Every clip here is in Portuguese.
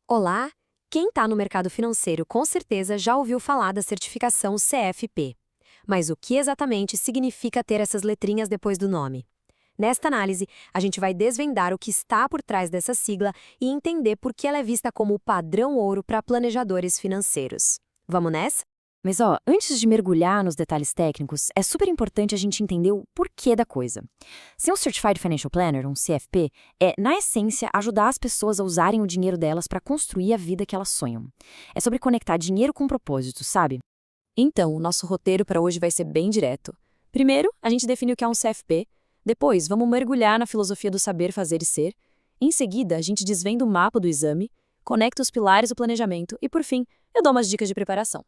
Olá! Quem está no mercado financeiro com certeza já ouviu falar da certificação CFP. Mas o que exatamente significa ter essas letrinhas depois do nome? Nesta análise, a gente vai desvendar o que está por trás dessa sigla e entender por que ela é vista como o padrão ouro para planejadores financeiros. Vamos nessa? Mas antes de mergulhar nos detalhes técnicos, é super importante a gente entender o porquê da coisa. Ser um Certified Financial Planner, um CFP, é, na essência, ajudar as pessoas a usarem o dinheiro delas para construir a vida que elas sonham. É sobre conectar dinheiro com propósito, sabe? Então, o nosso roteiro para hoje vai ser bem direto. Primeiro, a gente define o que é um CFP. Depois, vamos mergulhar na filosofia do saber, fazer e ser. Em seguida, a gente desvenda o mapa do exame, conecta os pilares do planejamento e, por fim, eu dou umas dicas de preparação.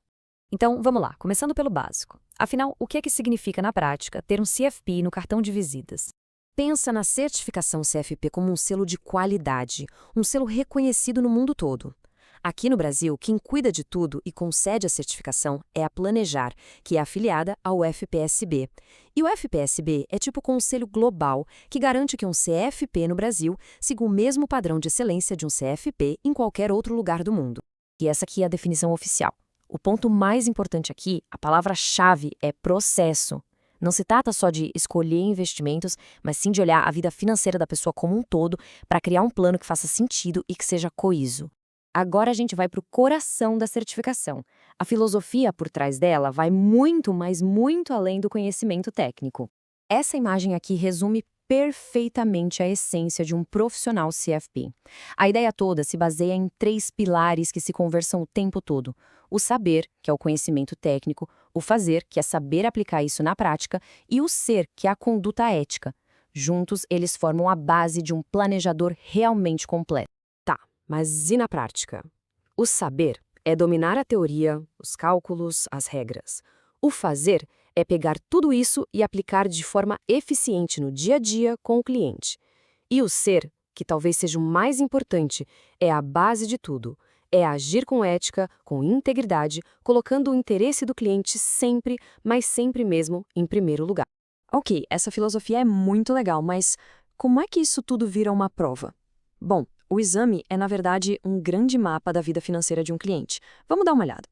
Então, vamos lá, começando pelo básico. Afinal, o que é que significa na prática ter um CFP no cartão de visitas? Pensa na certificação CFP como um selo de qualidade, um selo reconhecido no mundo todo. Aqui no Brasil, quem cuida de tudo e concede a certificação é a Planejar, que é afiliada ao FPSB. E o FPSB é tipo um conselho global que garante que um CFP no Brasil siga o mesmo padrão de excelência de um CFP em qualquer outro lugar do mundo. E essa aqui é a definição oficial. O ponto mais importante aqui, a palavra-chave, é processo. Não se trata só de escolher investimentos, mas sim de olhar a vida financeira da pessoa como um todo para criar um plano que faça sentido e que seja coeso. Agora a gente vai para o coração da certificação. A filosofia por trás dela vai muito, mas muito além do conhecimento técnico. Essa imagem aqui resume perfeitamente a essência de um profissional CFP. A ideia toda se baseia em 3 pilares que se conversam o tempo todo. O saber, que é o conhecimento técnico, o fazer, que é saber aplicar isso na prática, e o ser, que é a conduta ética. Juntos, eles formam a base de um planejador realmente completo. Mas e na prática? O saber é dominar a teoria, os cálculos, as regras. O fazer é pegar tudo isso e aplicar de forma eficiente no dia a dia com o cliente. E o ser, que talvez seja o mais importante, é a base de tudo. É agir com ética, com integridade, colocando o interesse do cliente sempre, mas sempre mesmo, em primeiro lugar. Ok, essa filosofia é muito legal, mas como é que isso tudo vira uma prova? Bom, o exame é, na verdade, um grande mapa da vida financeira de um cliente. Vamos dar uma olhada.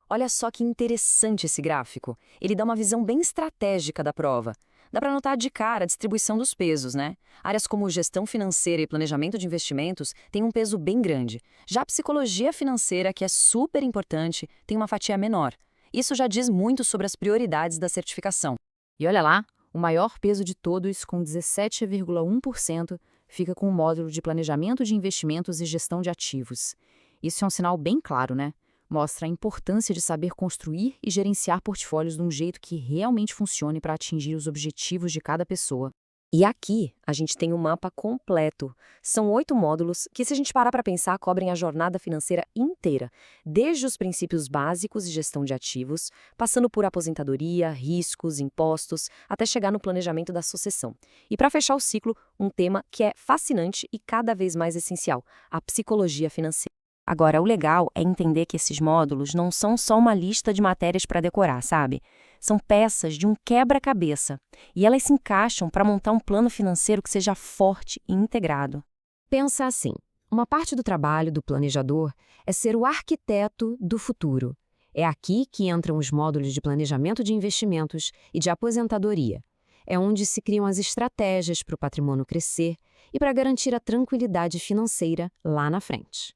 Olha só que interessante esse gráfico. Ele dá uma visão bem estratégica da prova. Dá para notar de cara a distribuição dos pesos, né? Áreas como gestão financeira e planejamento de investimentos têm um peso bem grande. Já a psicologia financeira, que é super importante, tem uma fatia menor. Isso já diz muito sobre as prioridades da certificação. E olha lá, o maior peso de todos, com 17,1%, fica com o módulo de planejamento de investimentos e gestão de ativos. Isso é um sinal bem claro, né? Mostra a importância de saber construir e gerenciar portfólios de um jeito que realmente funcione para atingir os objetivos de cada pessoa. E aqui a gente tem um mapa completo. São 8 módulos que, se a gente parar para pensar, cobrem a jornada financeira inteira, desde os princípios básicos de gestão de ativos, passando por aposentadoria, riscos, impostos, até chegar no planejamento da sucessão. E para fechar o ciclo, um tema que é fascinante e cada vez mais essencial: a psicologia financeira. Agora, o legal é entender que esses módulos não são só uma lista de matérias para decorar, sabe? São peças de um quebra-cabeça, e elas se encaixam para montar um plano financeiro que seja forte e integrado. Pensa assim, uma parte do trabalho do planejador é ser o arquiteto do futuro. É aqui que entram os módulos de planejamento de investimentos e de aposentadoria. É onde se criam as estratégias para o patrimônio crescer e para garantir a tranquilidade financeira lá na frente.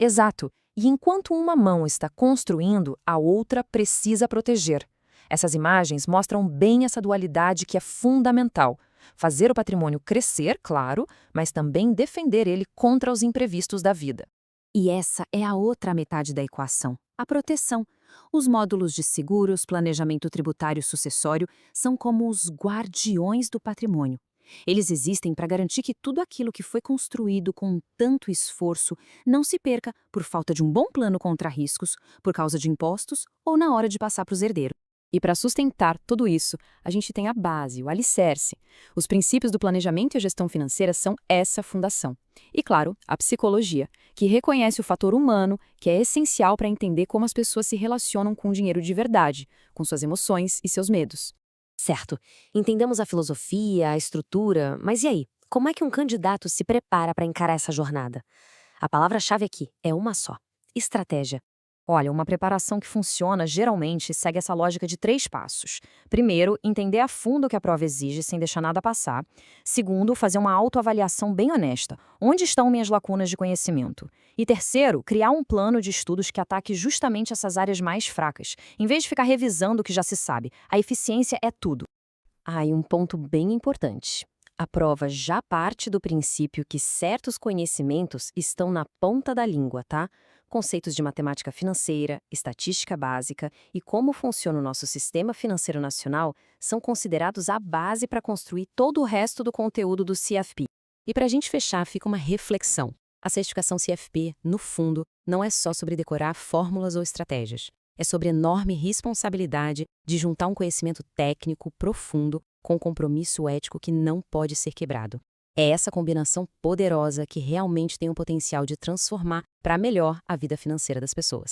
Exato. E enquanto uma mão está construindo, a outra precisa proteger. Essas imagens mostram bem essa dualidade que é fundamental. Fazer o patrimônio crescer, claro, mas também defender ele contra os imprevistos da vida. E essa é a outra metade da equação, a proteção. Os módulos de seguros, planejamento tributário sucessório são como os guardiões do patrimônio. Eles existem para garantir que tudo aquilo que foi construído com tanto esforço não se perca por falta de um bom plano contra riscos, por causa de impostos ou na hora de passar para os herdeiros. E para sustentar tudo isso, a gente tem a base, o alicerce. Os princípios do planejamento e a gestão financeira são essa fundação. E, claro, a psicologia, que reconhece o fator humano, que é essencial para entender como as pessoas se relacionam com o dinheiro de verdade, com suas emoções e seus medos. Certo, entendemos a filosofia, a estrutura, mas e aí? Como é que um candidato se prepara para encarar essa jornada? A palavra-chave aqui é uma só: estratégia. Olha, uma preparação que funciona geralmente segue essa lógica de 3 passos. Primeiro, entender a fundo o que a prova exige sem deixar nada passar. Segundo, fazer uma autoavaliação bem honesta. Onde estão minhas lacunas de conhecimento? E terceiro, criar um plano de estudos que ataque justamente essas áreas mais fracas, em vez de ficar revisando o que já se sabe. A eficiência é tudo. E um ponto bem importante. A prova já parte do princípio que certos conhecimentos estão na ponta da língua, tá? Conceitos de matemática financeira, estatística básica e como funciona o nosso sistema financeiro nacional são considerados a base para construir todo o resto do conteúdo do CFP. E para a gente fechar, fica uma reflexão. A certificação CFP, no fundo, não é só sobre decorar fórmulas ou estratégias. É sobre enorme responsabilidade de juntar um conhecimento técnico profundo com um compromisso ético que não pode ser quebrado. É essa combinação poderosa que realmente tem o potencial de transformar para melhor a vida financeira das pessoas.